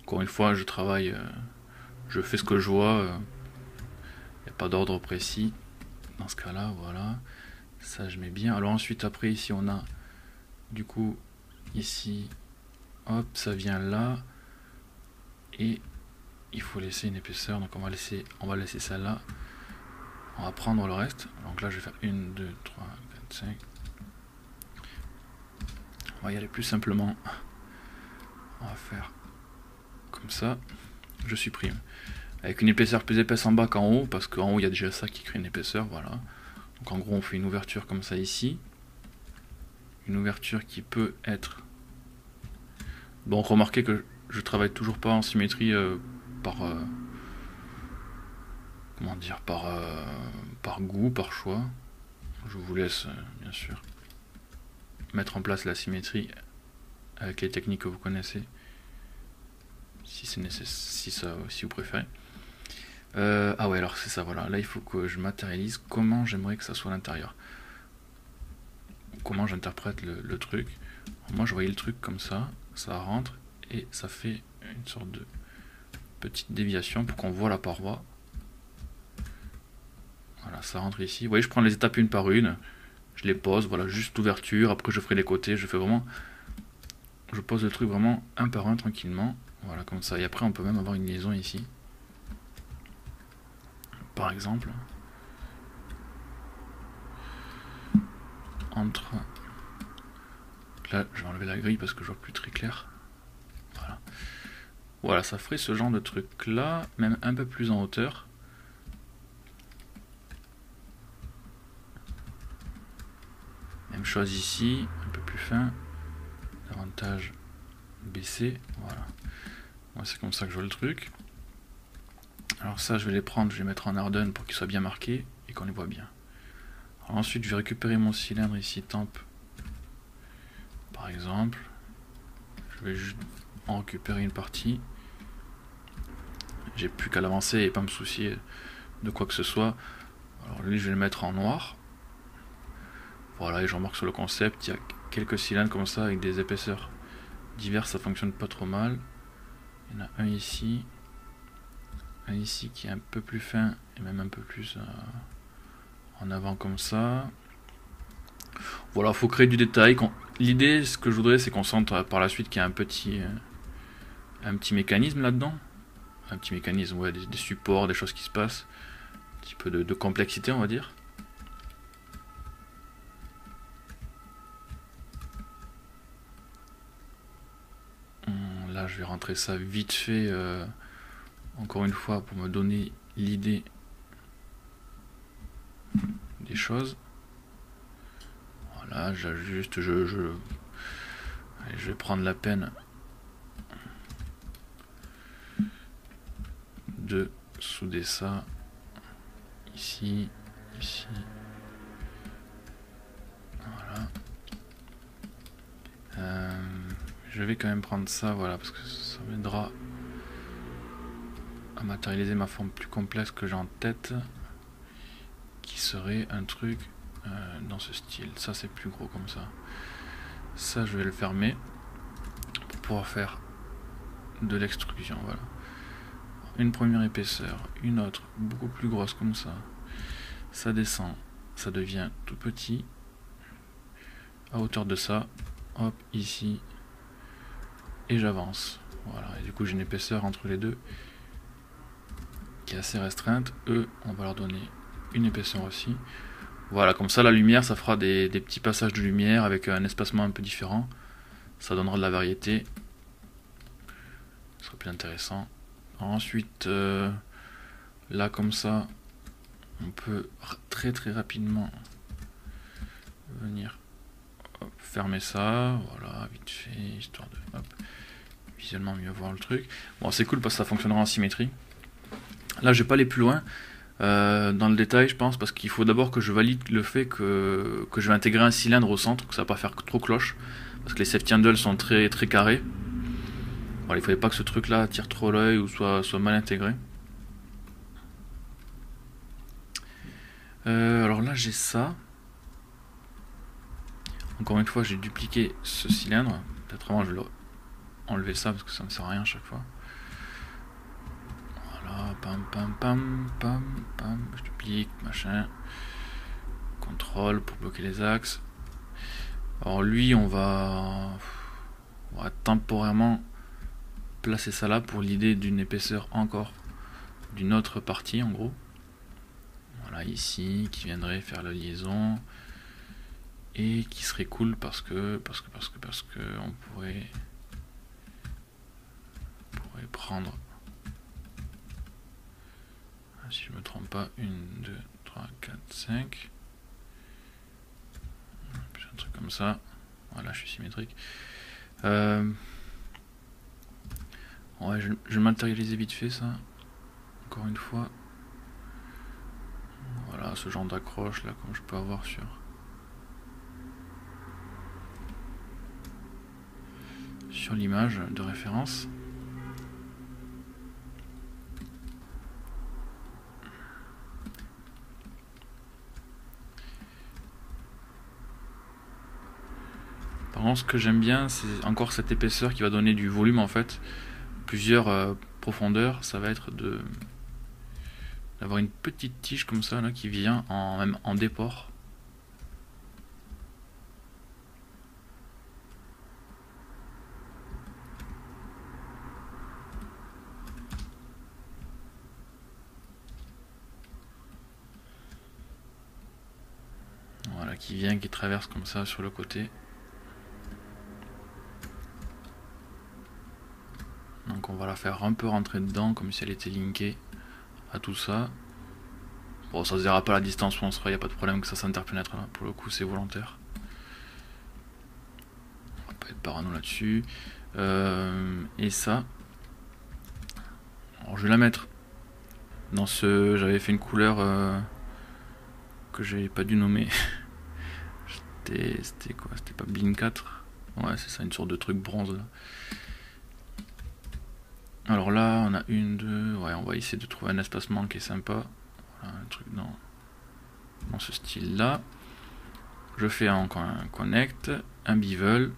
Encore une fois, je travaille, je fais ce que je vois, il n'y a pas d'ordre précis. Dans ce cas-là, voilà, ça je mets bien. Alors ensuite, après ici, on a du coup, ici, hop, ça vient là, et il faut laisser une épaisseur, donc on va laisser ça là. On va prendre le reste, donc là je vais faire 1, 2, 3, 4, 5. On va y aller plus simplement. On va faire comme ça. Je supprime. Avec une épaisseur plus épaisse en bas qu'en haut, parce qu'en haut il y a déjà ça qui crée une épaisseur, voilà. Donc en gros on fait une ouverture comme ça ici. Une ouverture qui peut être... Bon, remarquez que je travaille toujours pas en symétrie par... comment dire, par goût, par choix. Je vous laisse bien sûr mettre en place la symétrie avec les techniques que vous connaissez, si c'est nécessaire, si vous préférez. Ah ouais, alors c'est ça, voilà. Là il faut que je matérialise comment j'aimerais que ça soit à l'intérieur. Comment j'interprète le truc. Moi je voyais le truc comme ça rentre et ça fait une sorte de petite déviation pour qu'on voit la paroi. Voilà, ça rentre ici. Vous voyez, je prends les étapes une par une, je les pose, voilà, juste ouverture, après je ferai les côtés, je fais vraiment... Je pose le truc vraiment un par un tranquillement, voilà, comme ça. Et après on peut même avoir une liaison ici. Par exemple, entre... Là, je vais enlever la grille parce que je vois plus très clair. Voilà. Voilà, ça ferait ce genre de truc là, même un peu plus en hauteur. Même chose ici, un peu plus fin. Davantage baissé, voilà. Moi, c'est comme ça que je vois le truc. Alors ça, je vais les prendre, je vais les mettre en Arden pour qu'ils soient bien marqués et qu'on les voit bien. Alors ensuite, je vais récupérer mon cylindre ici, temp, par exemple. Je vais juste en récupérer une partie. J'ai plus qu'à l'avancer et pas me soucier de quoi que ce soit. Alors lui, je vais le mettre en noir. Voilà, et je remarque sur le concept, il y a quelques cylindres comme ça avec des épaisseurs diverses, ça fonctionne pas trop mal. Il y en a un ici qui est un peu plus fin et même un peu plus en avant comme ça. Voilà, faut créer du détail. L'idée, ce que je voudrais, c'est qu'on sente par la suite qu'il y a un petit mécanisme là-dedans. Un petit mécanisme, ouais, des supports, des choses qui se passent. Un petit peu de complexité, on va dire. Là, je vais rentrer ça vite fait, encore une fois, pour me donner l'idée des choses. Voilà, j'ajuste, je vais prendre la peine de souder ça ici, ici. Voilà. Je vais quand même prendre ça, voilà, parce que ça m'aidera à matérialiser ma forme plus complexe que j'ai en tête, qui serait un truc dans ce style. Ça, c'est plus gros comme ça. Ça, je vais le fermer pour pouvoir faire de l'extrusion, voilà. Une première épaisseur, une autre, beaucoup plus grosse comme ça. Ça descend, ça devient tout petit. À hauteur de ça, hop, ici. Et j'avance. Voilà, et du coup j'ai une épaisseur entre les deux qui est assez restreinte. Eux, on va leur donner une épaisseur aussi. Voilà, comme ça la lumière, ça fera des petits passages de lumière avec un espacement un peu différent. Ça donnera de la variété. Ce sera plus intéressant. Ensuite, là comme ça, on peut très rapidement venir fermer ça. Voilà, vite fait, histoire de visuellement mieux voir le truc. Bon, c'est cool parce que ça fonctionnera en symétrie. Là, je vais pas aller plus loin dans le détail, je pense, parce qu'il faut d'abord que je valide le fait que je vais intégrer un cylindre au centre, que ça va pas faire trop cloche, parce que les safety handles sont très carrés. Voilà, il ne fallait pas que ce truc là tire trop l'œil ou soit mal intégré. Alors là j'ai ça. Encore une fois j'ai dupliqué ce cylindre. Peut-être vraiment je vais enlever ça parce que ça ne me sert à rien à chaque fois. Voilà, pam pam pam pam pam, je duplique, machin. Contrôle pour bloquer les axes. Alors lui, on va temporairement placer ça là pour l'idée d'une épaisseur encore d'une autre partie en gros. Voilà, ici, qui viendrait faire la liaison et qui serait cool parce que on pourrait prendre, si je me trompe pas, 1, 2, 3, 4, 5. Un truc comme ça. Voilà, je suis symétrique. Ouais, je vais matérialiser vite fait ça. Encore une fois. Voilà, ce genre d'accroche là, comme je peux avoir sur l'image de référence. Par contre, ce que j'aime bien, c'est encore cette épaisseur qui va donner du volume en fait. Plusieurs profondeurs, ça va être d'avoir une petite tige comme ça là qui vient même en déport. Voilà, qui traverse comme ça sur le côté. Donc on va la faire un peu rentrer dedans comme si elle était linkée à tout ça. Bon, ça se verra pas à la distance où on sera, il n'y a pas de problème que ça s'interpénètre là. Pour le coup, c'est volontaire. On va pas être parano là-dessus. Et ça, alors je vais la mettre dans ce. J'avais fait une couleur que j'avais pas dû nommer. C'était quoi? C'était pas Blink 4? Ouais, c'est ça, une sorte de truc bronze là. Alors là, on a une, deux. Ouais, on va essayer de trouver un espacement qui est sympa. Voilà, un truc dans ce style là. Je fais encore un connect, un bevel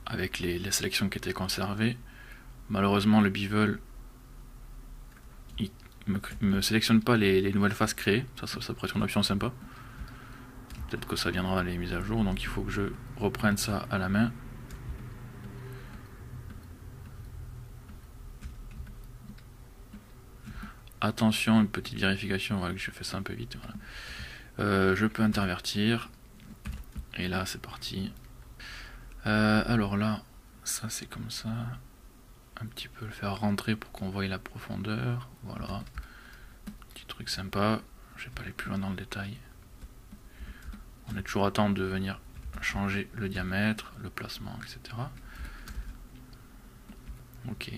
avec les sélections qui étaient conservées. Malheureusement, le bevel il me sélectionne pas les nouvelles faces créées. Ça pourrait être une option sympa. Peut-être que ça viendra dans les mises à jour, donc il faut que je reprenne ça à la main. Attention, une petite vérification, voilà, que je fais ça un peu vite. Voilà. Je peux intervertir. Et là, c'est parti. Alors là, ça c'est comme ça. Un petit peu le faire rentrer pour qu'on voie la profondeur. Voilà. Petit truc sympa. Je vais pas aller plus loin dans le détail. On est toujours à temps de venir changer le diamètre, le placement, etc. Ok.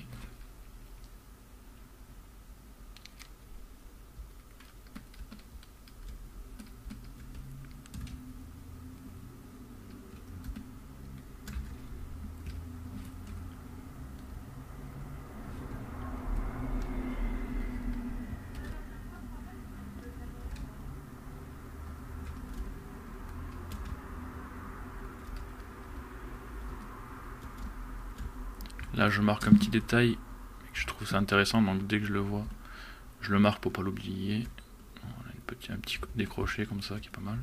Là, je marque un petit détail, je trouve ça intéressant, donc dès que je le vois, je le marque pour pas l'oublier. On a un petit décroché comme ça qui est pas mal.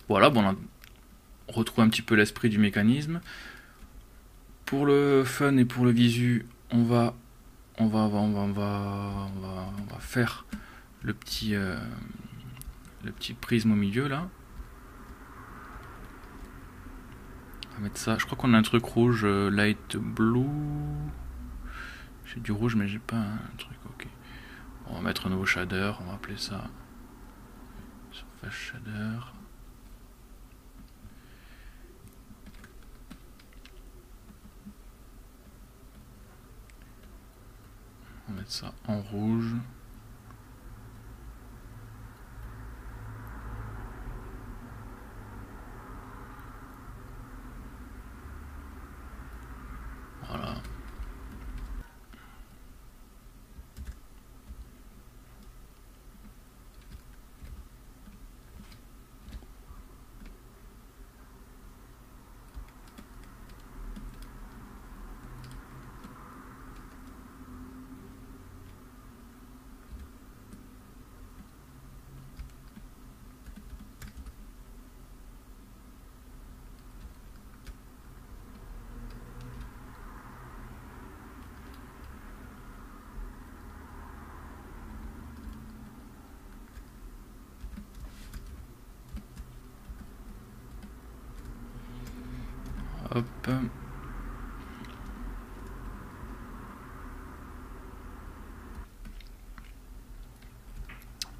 Voilà, bon, on retrouve un petit peu l'esprit du mécanisme. Pour le fun et pour le visu, on va faire le petit prisme au milieu là. On va mettre ça. Je crois qu'on a un truc rouge, light blue. J'ai du rouge, mais j'ai pas un truc. Ok. On va mettre un nouveau shader. On va appeler ça surface shader. On va mettre ça en rouge. Voilà. Hop.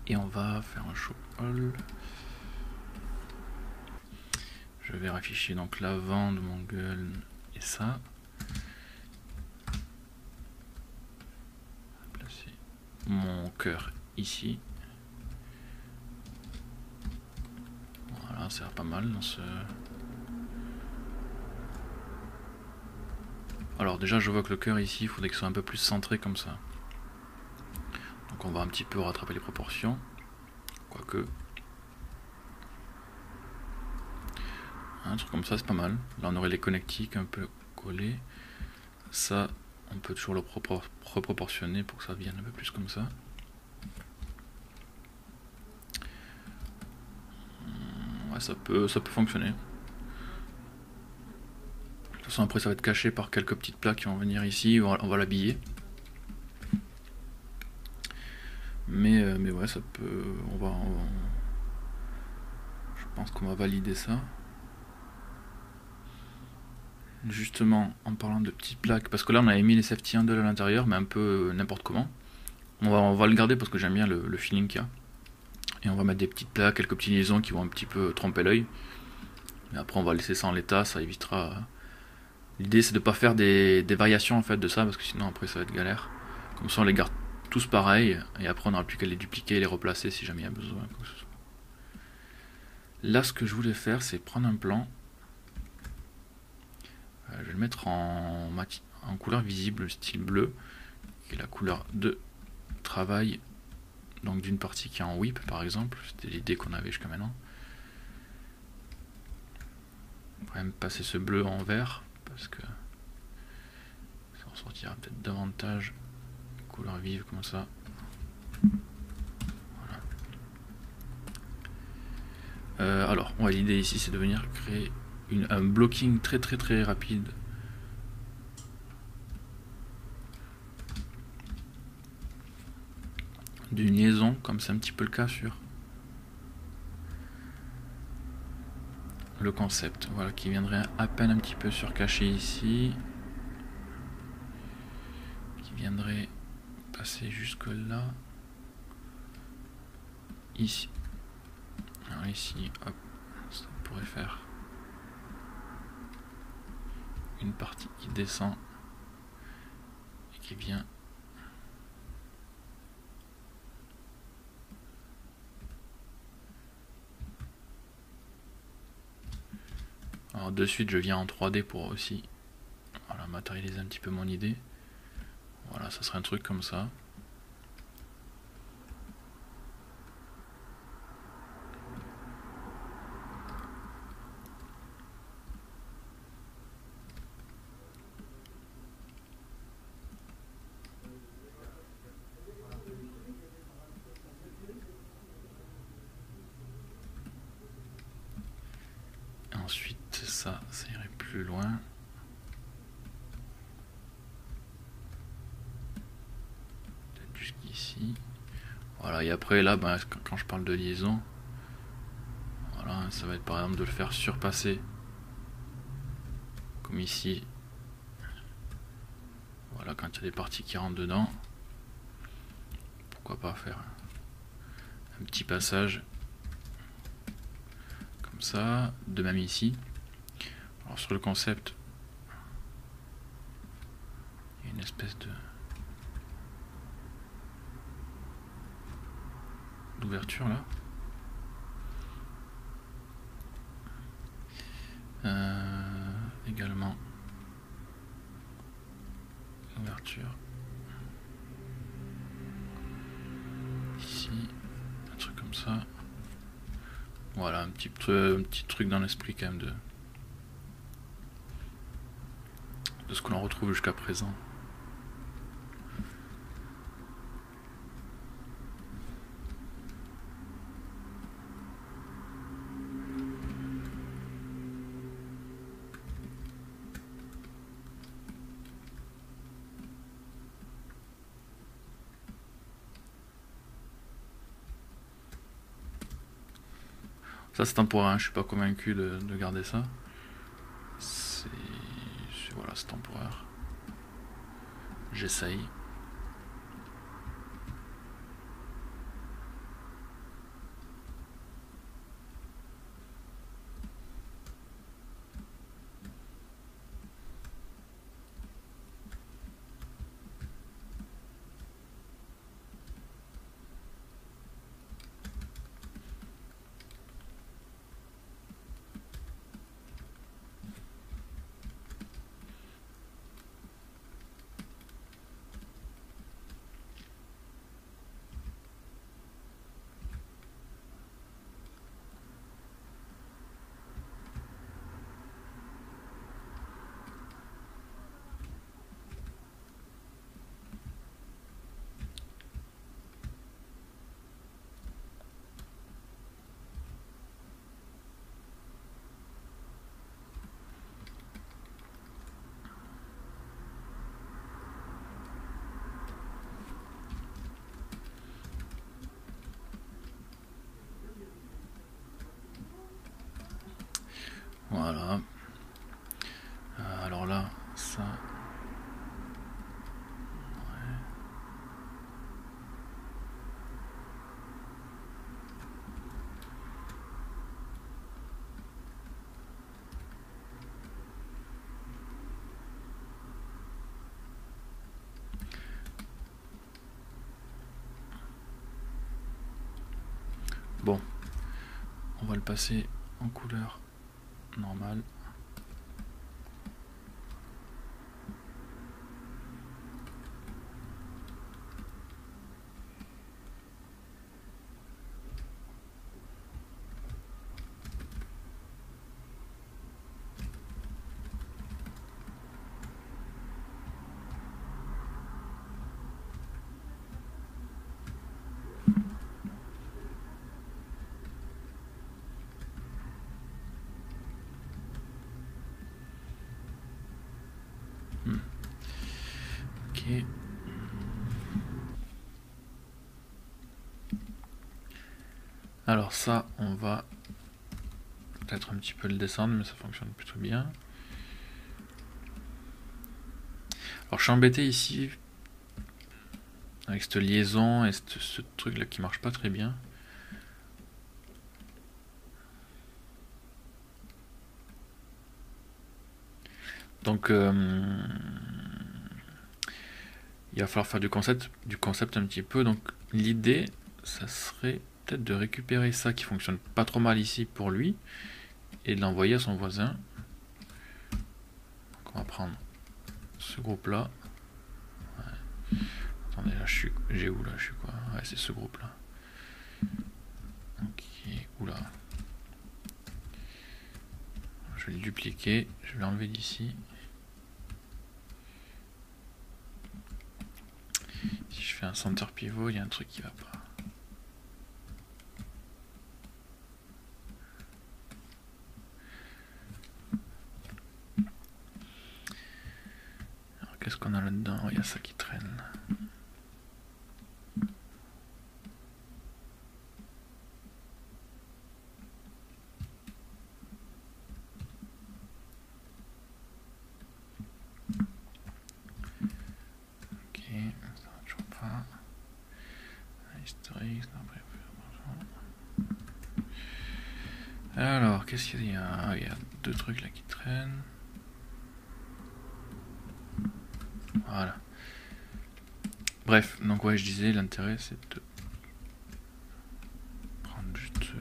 Et on va faire un show all. Je vais afficher donc l'avant de mon gun et ça. Placer mon cœur ici. Voilà, ça a l'air pas mal dans ce... Alors déjà je vois que le cœur ici, il faudrait qu'il soit un peu plus centré comme ça. Donc on va un petit peu rattraper les proportions. Quoique... Un truc comme ça c'est pas mal. Là on aurait les connectiques un peu collés. Ça on peut toujours le reproportionner pour que ça vienne un peu plus comme ça. Ouais, ça peut fonctionner. De toute façon après ça va être caché par quelques petites plaques qui vont venir ici, on va l'habiller. Mais ouais, ça peut... Je pense qu'on va valider ça. Justement, en parlant de petites plaques, parce que là on avait mis les safety handles à l'intérieur, mais un peu n'importe comment. On va le garder parce que j'aime bien le feeling qu'il y a. Et on va mettre des petites plaques, quelques petites liaisons qui vont un petit peu tromper l'œil. Mais après on va laisser ça en l'état, ça évitera... L'idée c'est de ne pas faire des variations en fait de ça, parce que sinon après ça va être galère. Comme ça on les garde tous pareils, et après on n'aura plus qu'à les dupliquer et les replacer si jamais il y a besoin. Là ce que je voulais faire c'est prendre un plan. Je vais le mettre en couleur visible, style bleu, qui est la couleur de travail, donc d'une partie qui est en whip par exemple, c'était l'idée qu'on avait jusqu'à maintenant. On va même passer ce bleu en vert, parce que ça ressortira peut-être davantage couleur vive comme ça. Voilà. Alors, ouais, l'idée ici c'est de venir créer un blocking très rapide. D'une liaison, comme c'est un petit peu le cas sur le concept, voilà, qui viendrait à peine un petit peu surcaché ici, qui viendrait passer jusque là, ici. Alors ici, hop, ça pourrait faire une partie qui descend et qui vient alors de suite je viens en 3D pour aussi voilà, matérialiser un petit peu mon idée. Voilà, ça serait un truc comme ça. Ensuite, ça irait plus loin. Peut-être jusqu'ici. Voilà, et après là, ben, quand je parle de liaison, voilà, ça va être par exemple de le faire surpasser. Comme ici. Voilà, quand il y a des parties qui rentrent dedans. Pourquoi pas faire un petit passage comme ça, de même ici. Alors sur le concept, il y a une espèce d'ouverture là. Également ouverture ici, un truc comme ça. Voilà, un petit truc dans l'esprit quand même de ce que l'on retrouve jusqu'à présent. Ça c'est temporaire, hein, je suis pas convaincu de garder ça. C'est espace temporaire. J'essaye. Voilà. Alors là, ça... Ouais. Bon, on va le passer en couleur normale. Ok. Alors ça, on va peut-être un petit peu le descendre, mais ça fonctionne plutôt bien. Alors je suis embêté ici avec cette liaison et ce truc là qui marche pas très bien. Donc il va falloir faire du concept un petit peu. Donc l'idée, ça serait peut-être de récupérer ça qui fonctionne pas trop mal ici pour lui et de l'envoyer à son voisin. Donc on va prendre ce groupe là. Ouais. Attendez, là j'ai où là, je suis quoi? Ouais, c'est ce groupe là. Ok, oula. Je vais le dupliquer, je vais l'enlever d'ici. Si je fais un center pivot, il y a un truc qui va pas. Alors qu'est-ce qu'on a là-dedans? Il y a ça qui traîne. Ok, ça va toujours pas. Historique, alors, qu'est-ce qu'il y a? Il y a deux trucs là qui traînent. Voilà. Bref, donc ouais, je disais, l'intérêt c'est de prendre juste ce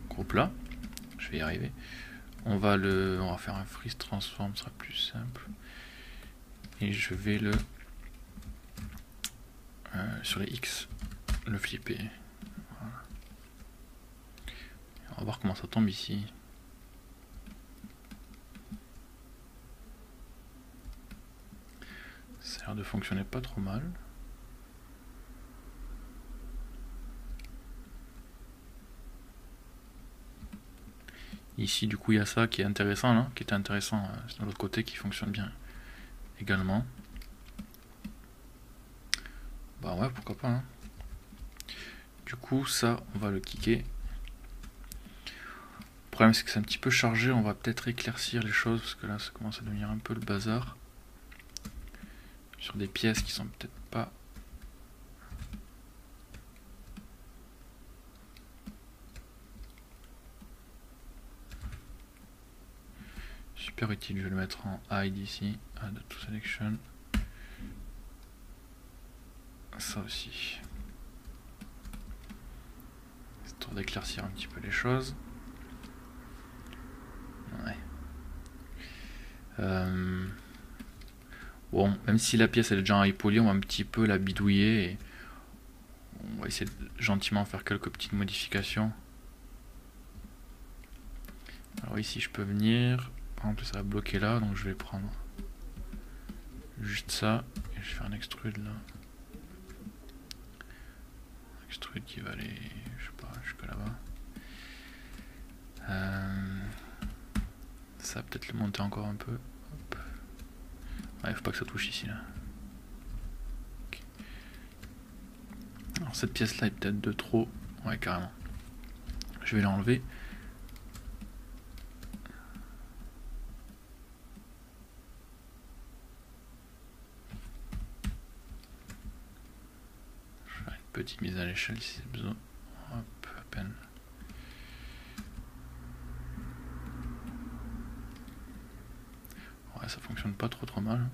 groupe là. Je vais y arriver. On va faire un freeze transform, ce sera plus simple. Et je vais le sur les X, le flipper. Voilà. On va voir comment ça tombe ici. Ça a l'air de fonctionner pas trop mal. Ici, du coup, il y a ça qui est intéressant, là, qui était intéressant de l'autre côté, qui fonctionne bien également. Bah ouais, pourquoi pas. Hein. Du coup, ça, on va le kicker. problème c'est que c'est un petit peu chargé, on va peut-être éclaircir les choses parce que là ça commence à devenir un peu le bazar. Sur des pièces qui sont peut-être pas... super utile, je vais le mettre en hide ici, add to selection. Ça aussi. Histoire d'éclaircir un petit peu les choses. Ouais. Bon, même si la pièce elle est déjà en polie, on va un petit peu la bidouiller et on va essayer de gentiment faire quelques petites modifications. Alors ici je peux venir, par exemple ça va bloquer là, donc je vais prendre juste ça et je vais faire un extrude là. Extrude qui va aller, je sais pas, jusque là-bas. Ça va peut-être le monter encore un peu. Hop. Ouais, faut pas que ça touche ici là. Okay. Alors cette pièce là est peut-être de trop. Ouais, carrément. Je vais l'enlever. Je vais faire une petite mise à l'échelle si c'est besoin. Hop, à peine. Ouais, ça fonctionne pas trop mal.